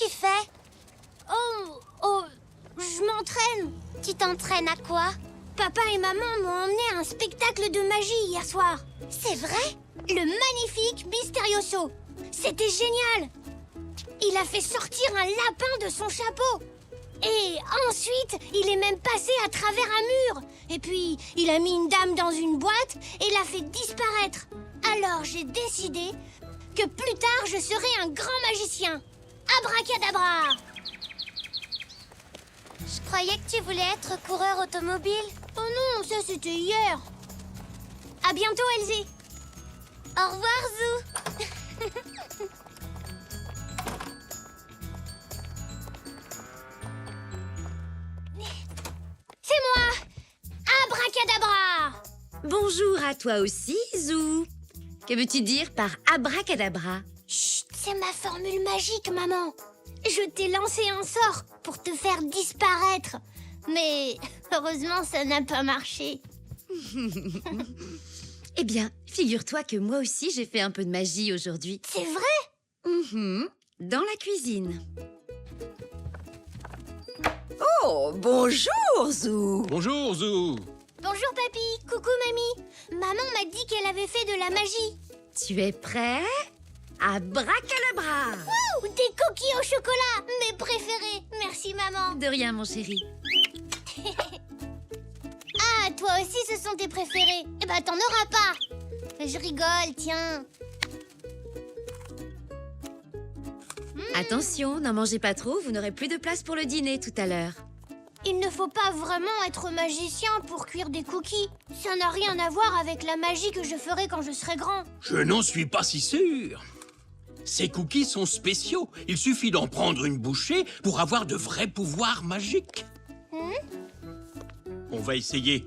tu fais? Oh, je m'entraîne. Tu t'entraînes à quoi? Papa et maman m'ont emmené à un spectacle de magie hier soir. C'est vrai? Le magnifique Mysterioso. C'était génial. Il a fait sortir un lapin de son chapeau. Et ensuite, il est même passé à travers un mur. Et puis, il a mis une dame dans une boîte et l'a fait disparaître. Alors, j'ai décidé que plus tard, je serai un grand magicien. Abracadabra! Je croyais que tu voulais être coureur automobile. Oh non, ça c'était hier. À bientôt, Elsie. Au revoir, Zou. C'est moi! Abracadabra! Bonjour à toi aussi, Zou. Que veux-tu dire par abracadabra? Chut, c'est ma formule magique, maman. Je t'ai lancé un sort pour te faire disparaître. Mais heureusement, ça n'a pas marché. Eh bien, figure-toi que moi aussi j'ai fait un peu de magie aujourd'hui. C'est vrai? Dans la cuisine. Oh, bonjour, Zou. Bonjour, Zou. Bonjour, papy. Coucou, mamie. Maman m'a dit qu'elle avait fait de la magie. Tu es prêt? Abracadabra! Ouh, des cookies au chocolat, mes préférés. Merci, maman. De rien, mon chéri. Ah, toi aussi, ce sont tes préférés. Eh ben, t'en auras pas. Je rigole, tiens. Attention, n'en mangez pas trop, vous n'aurez plus de place pour le dîner tout à l'heure. Il ne faut pas vraiment être magicien pour cuire des cookies. Ça n'a rien à voir avec la magie que je ferai quand je serai grand. Je n'en suis pas si sûr. Ces cookies sont spéciaux. Il suffit d'en prendre une bouchée pour avoir de vrais pouvoirs magiques. On va essayer.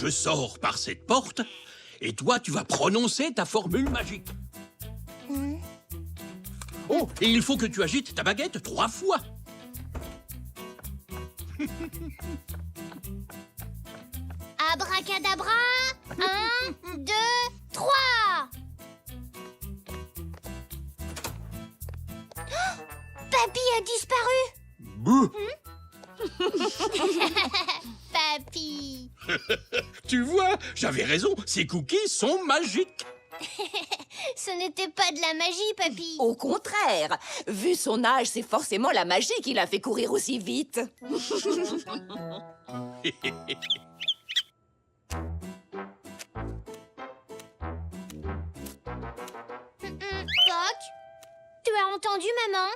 Je sors par cette porte et toi, tu vas prononcer ta formule magique. Oh, et il faut que tu agites ta baguette 3 fois. Abracadabra. 1, 2, 3. Papy a disparu. Bouh. Papy. Tu vois, j'avais raison, ces cookies sont magiques. Ce n'était pas de la magie, papy. Au contraire, vu son âge, c'est forcément la magie qui l'a fait courir aussi vite. Toc. Tu as entendu, maman?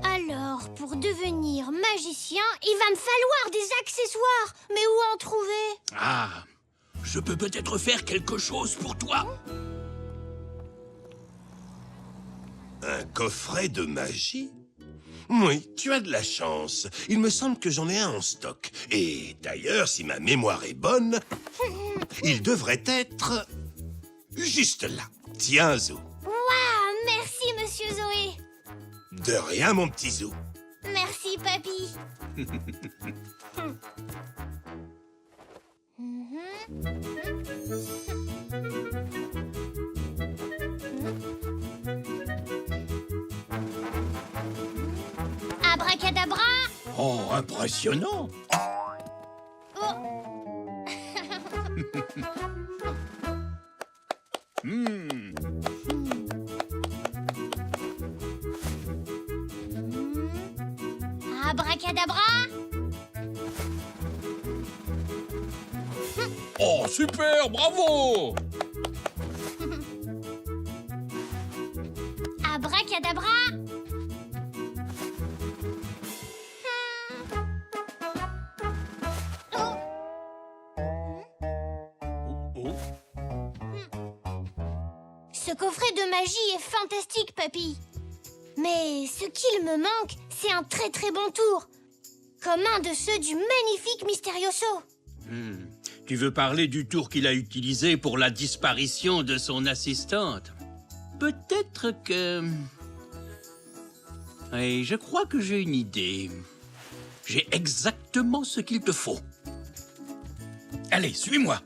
Alors, pour devenir magicien, il va me falloir des accessoires. Mais où en trouver? Ah, je peux peut-être faire quelque chose pour toi. Un coffret de magie? Oui, tu as de la chance. Il me semble que j'en ai un en stock. Et d'ailleurs, si ma mémoire est bonne, il devrait être juste là. Tiens, Zou. Waouh, merci, monsieur Zoé. De rien, mon petit Zou. Merci, papy. Abracadabra. Oh, impressionnant. Oh. Abracadabra. Oh, super, bravo. Abracadabra. Oh. Oh. Ce coffret de magie est fantastique, papy. Mais ce qu'il me manque, c'est un très très bon tour. Comme un de ceux du magnifique Mysterioso. Tu veux parler du tour qu'il a utilisé pour la disparition de son assistante? Peut-être que... Oui, je crois que j'ai une idée. J'ai exactement ce qu'il te faut. Allez, suis-moi.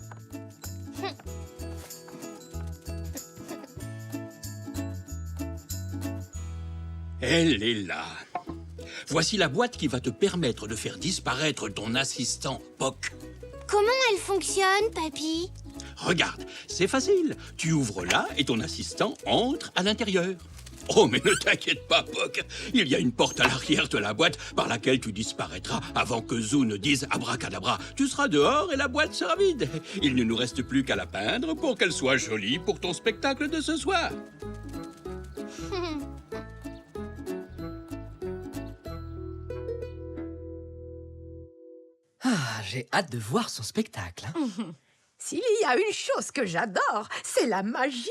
Elle est là. Voici la boîte qui va te permettre de faire disparaître ton assistant Poc. Comment elle fonctionne, papy? Regarde, c'est facile. Tu ouvres là et ton assistant entre à l'intérieur. Oh, mais ne t'inquiète pas, Poc. Il y a une porte à l'arrière de la boîte par laquelle tu disparaîtras avant que Zoo ne dise abracadabra. Tu seras dehors et la boîte sera vide. Il ne nous reste plus qu'à la peindre pour qu'elle soit jolie pour ton spectacle de ce soir. Ah, j'ai hâte de voir son spectacle. Hein. S'il y a une chose que j'adore, c'est la magie.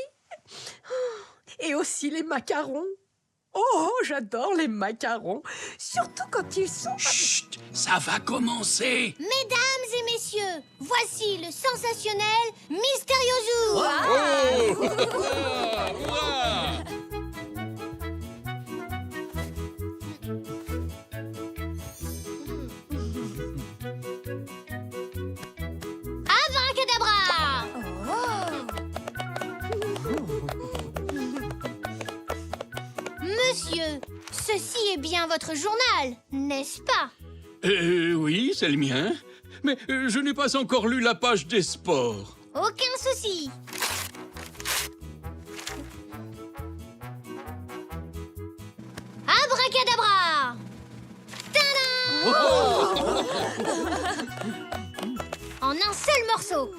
Et aussi les macarons. Oh, j'adore les macarons. Surtout quand ils sont... Chut, ça va commencer. Mesdames et messieurs, voici le sensationnel Mysterioso. Abracadabra! Monsieur, ceci est bien votre journal, n'est-ce pas? Oui, c'est le mien. Mais je n'ai pas encore lu la page des sports. Aucun souci. Abracadabra! Tadam! En un seul morceau.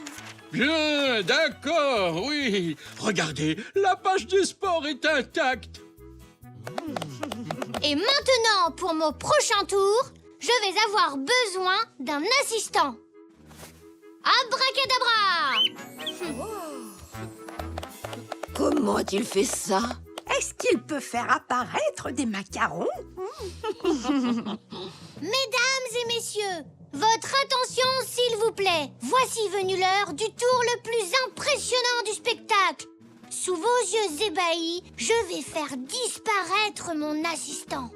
Bien, d'accord, oui. Regardez, la page des sports est intacte. Et maintenant, pour mon prochain tour, je vais avoir besoin d'un assistant. Abracadabra! Comment a-t-il fait ça? Est-ce qu'il peut faire apparaître des macarons? Mesdames et messieurs, votre attention s'il vous plaît. Voici venue l'heure du tour le plus impressionnant du spectacle. Sous vos yeux ébahis, je vais faire disparaître mon assistant.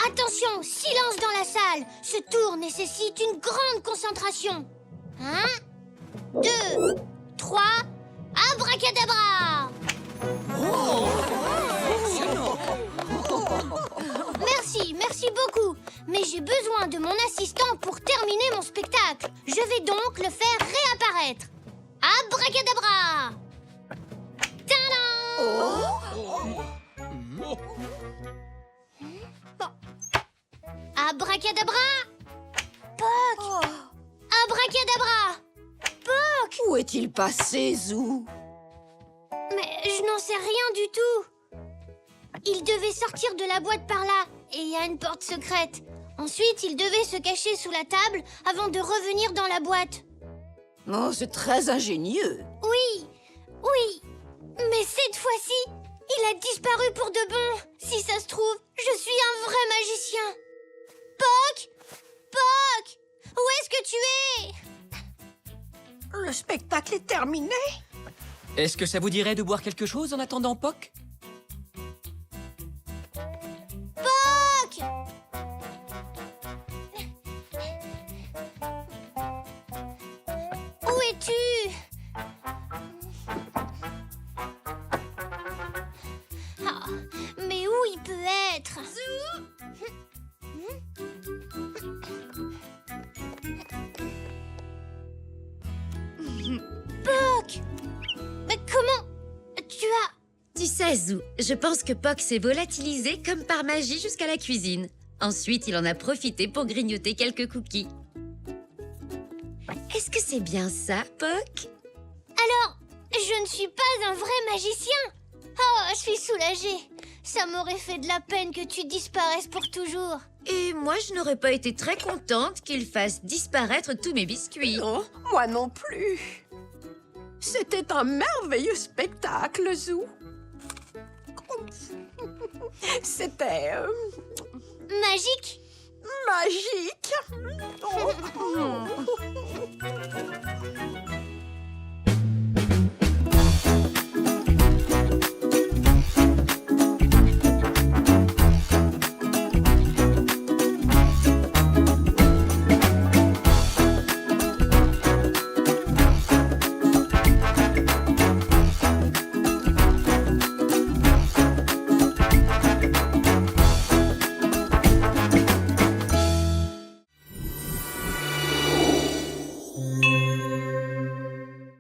Attention, silence dans la salle. Ce tour nécessite une grande concentration. 1, 2, 3, abracadabra! Merci beaucoup. Mais j'ai besoin de mon assistant pour terminer mon spectacle. Je vais donc le faire réapparaître. Abracadabra! Tadam! Abracadabra! Poc! Abracadabra! Poc! Où est-il passé, Zoo? Mais je n'en sais rien du tout. Il devait sortir de la boîte par là, et il y a une porte secrète. Ensuite, il devait se cacher sous la table avant de revenir dans la boîte. Oh, c'est très ingénieux. Oui, mais cette fois-ci, il a disparu pour de bon. Si ça se trouve, je suis un vrai magicien. Poc! Poc! Où est-ce que tu es? Le spectacle est terminé. Est-ce que ça vous dirait de boire quelque chose en attendant Poc? Poc! Où es-tu? Ah, mais où il peut être? Poc! Mais comment? Tu as... Tu sais, Zoo, je pense que Poc s'est volatilisé comme par magie jusqu'à la cuisine. Ensuite, il en a profité pour grignoter quelques cookies. Est-ce que c'est bien ça, Poc? Alors, je ne suis pas un vrai magicien. Oh, je suis soulagée. Ça m'aurait fait de la peine que tu disparaisses pour toujours. Et moi, je n'aurais pas été très contente qu'il fasse disparaître tous mes biscuits. Non, moi non plus. C'était un merveilleux spectacle, Zoo. C'était Magique? magique.